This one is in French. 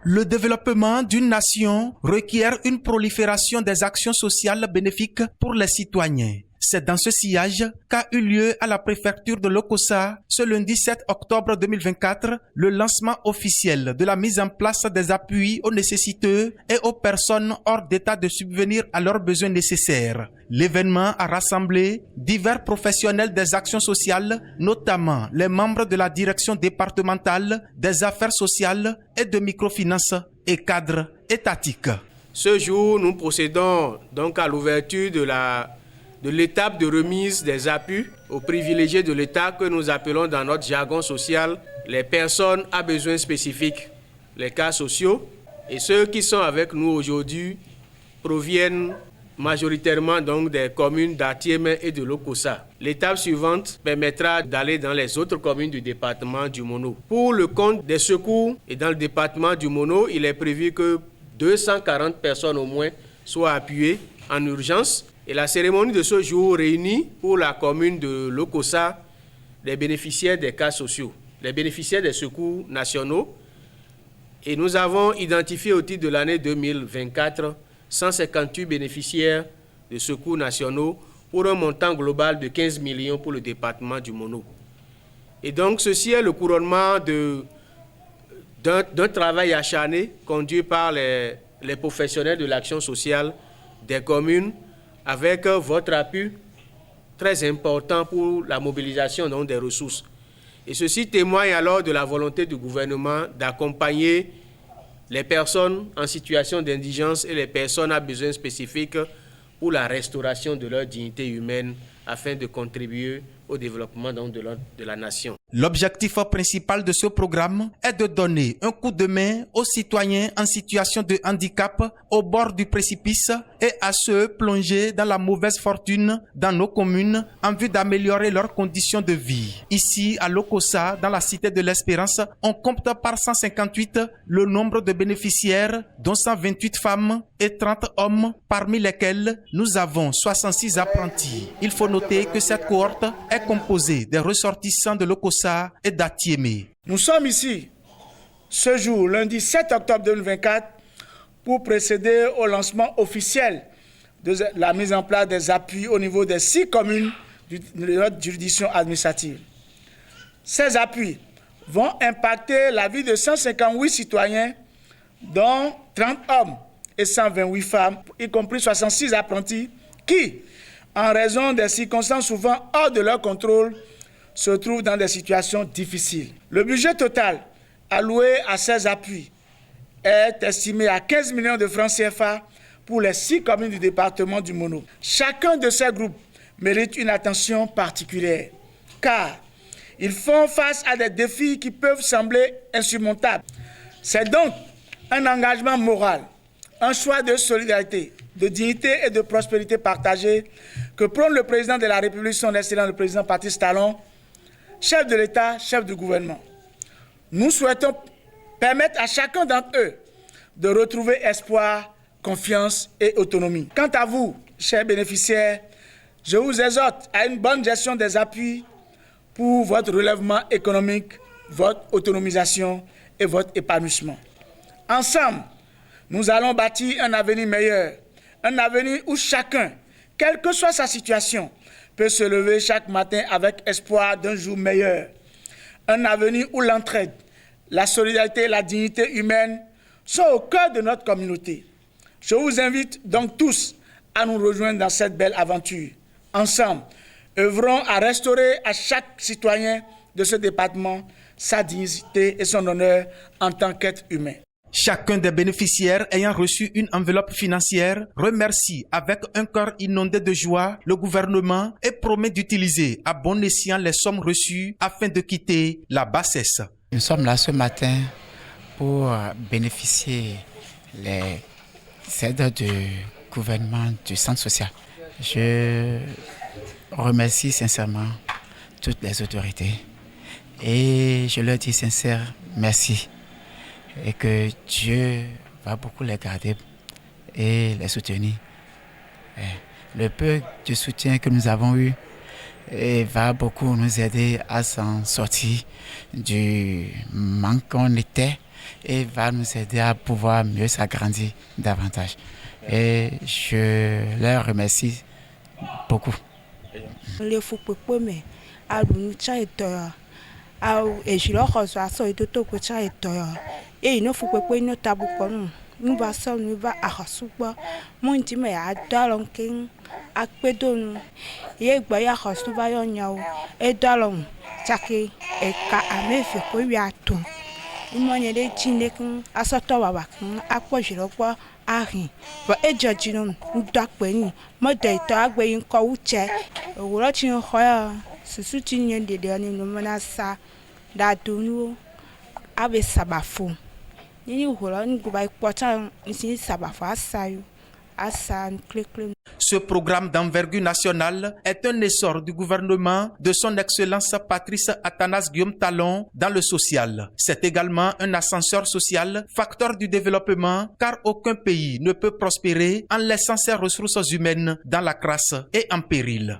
Le développement d'une nation requiert une prolifération des actions sociales bénéfiques pour les citoyens. C'est dans ce sillage qu'a eu lieu à la préfecture de Lokossa, ce lundi 7 octobre 2024, le lancement officiel de la mise en place des appuis aux nécessiteux et aux personnes hors d'état de subvenir à leurs besoins nécessaires. L'événement a rassemblé divers professionnels des actions sociales, notamment les membres de la direction départementale des affaires sociales et de microfinance et cadres étatiques. Ce jour, nous procédons donc à l'ouverture de l'étape de remise des appuis aux privilégiés de l'État que nous appelons dans notre jargon social les personnes à besoins spécifiques, les cas sociaux. Et ceux qui sont avec nous aujourd'hui proviennent majoritairement donc des communes d'Atiémé et de Lokossa. L'étape suivante permettra d'aller dans les autres communes du département du Mono. Pour le compte des secours et dans le département du Mono, il est prévu que 240 personnes au moins soient appuyées en urgence. Et la cérémonie de ce jour réunit pour la commune de Lokossa les bénéficiaires des cas sociaux, les bénéficiaires des secours nationaux. Et nous avons identifié au titre de l'année 2024 158 bénéficiaires de secours nationaux pour un montant global de 15 millions pour le département du Mono. Et donc ceci est le couronnement d'un travail acharné conduit par les professionnels de l'action sociale des communes avec votre appui très important pour la mobilisation donc, des ressources. Et ceci témoigne alors de la volonté du gouvernement d'accompagner les personnes en situation d'indigence et les personnes à besoins spécifiques pour la restauration de leur dignité humaine afin de contribuer au développement donc, de la nation. L'objectif principal de ce programme est de donner un coup de main aux citoyens en situation de handicap au bord du précipice et à ceux plongés dans la mauvaise fortune dans nos communes en vue d'améliorer leurs conditions de vie. Ici, à Lokossa, dans la cité de l'Espérance, on compte par 158 le nombre de bénéficiaires, dont 128 femmes et 30 hommes, parmi lesquels nous avons 66 apprentis. Il faut noter que cette cohorte est composée des ressortissants de Lokossa et d'Atiémé. Nous sommes ici ce jour, lundi 7 octobre 2024, pour procéder au lancement officiel de la mise en place des appuis au niveau des 6 communes de notre juridiction administrative. Ces appuis vont impacter la vie de 158 citoyens, dont 30 hommes et 128 femmes, y compris 66 apprentis, qui, en raison des circonstances souvent hors de leur contrôle, se trouvent dans des situations difficiles. Le budget total alloué à ces appuis est estimé à 15 millions de francs CFA pour les 6 communes du département du Mono. Chacun de ces groupes mérite une attention particulière, car ils font face à des défis qui peuvent sembler insurmontables. C'est donc un engagement moral, un choix de solidarité, de dignité et de prospérité partagée que prône le président de la République, son Excellence le président Patrice Talon, chef de l'État, chef du gouvernement. Nous souhaitons permettre à chacun d'entre eux de retrouver espoir, confiance et autonomie. Quant à vous, chers bénéficiaires, je vous exhorte à une bonne gestion des appuis pour votre relèvement économique, votre autonomisation et votre épanouissement. Ensemble, nous allons bâtir un avenir meilleur, un avenir où chacun, quelle que soit sa situation, peut se lever chaque matin avec espoir d'un jour meilleur. Un avenir où l'entraide, la solidarité et la dignité humaine sont au cœur de notre communauté. Je vous invite donc tous à nous rejoindre dans cette belle aventure. Ensemble, œuvrons à restaurer à chaque citoyen de ce département sa dignité et son honneur en tant qu'être humain. Chacun des bénéficiaires ayant reçu une enveloppe financière remercie avec un cœur inondé de joie le gouvernement et promet d'utiliser à bon escient les sommes reçues afin de quitter la bassesse. Nous sommes là ce matin pour bénéficier les aides du gouvernement du centre social. Je remercie sincèrement toutes les autorités et je leur dis sincère merci. Et que Dieu va beaucoup les garder et les soutenir. Le peu de soutien que nous avons eu va beaucoup nous aider à s'en sortir du manque qu'on était et va nous aider à pouvoir mieux s'agrandir davantage. Et je leur remercie beaucoup. Le fukpekpeme aɖu tsa etɔ ya awo edzilɔ xɔzɔ asɔ etoto ko tsa etɔ ya eye ne fukpekpe ne tabu kɔnu nu va sɔ nu va axɔsu gbɔ mu ŋuti me ya dɔ alɔ ŋkeŋ akpedo nu ye gbɔ ya xɔsu va yɔ nyawo edɔ alɔ ŋu tsake eka ame eve ko wuiatɔ̃ numɔnye ɖe dzi ne keŋ asɔtɔ waba keŋ akpɔ dzilɔ gbɔ ahin vɔ edzɔ dzi no ŋdɔ akpe nyi mɔdɔ etɔ agbe yi ŋkɔ wu tsɛ ewòlɔ tsi xɔ ya susu tsi nye ɖeɖe ne no mena sa ɖado nuwo abe sabafo ne wòlɔ nugo va kpɔ tsa nsi sabafo asa yo asa klekle. Ce programme d'envergure nationale est un essor du gouvernement de son Excellence Patrice Athanase Guillaume Talon dans le social. C'est également un ascenseur social, facteur du développement, car aucun pays ne peut prospérer en laissant ses ressources humaines dans la crasse et en péril.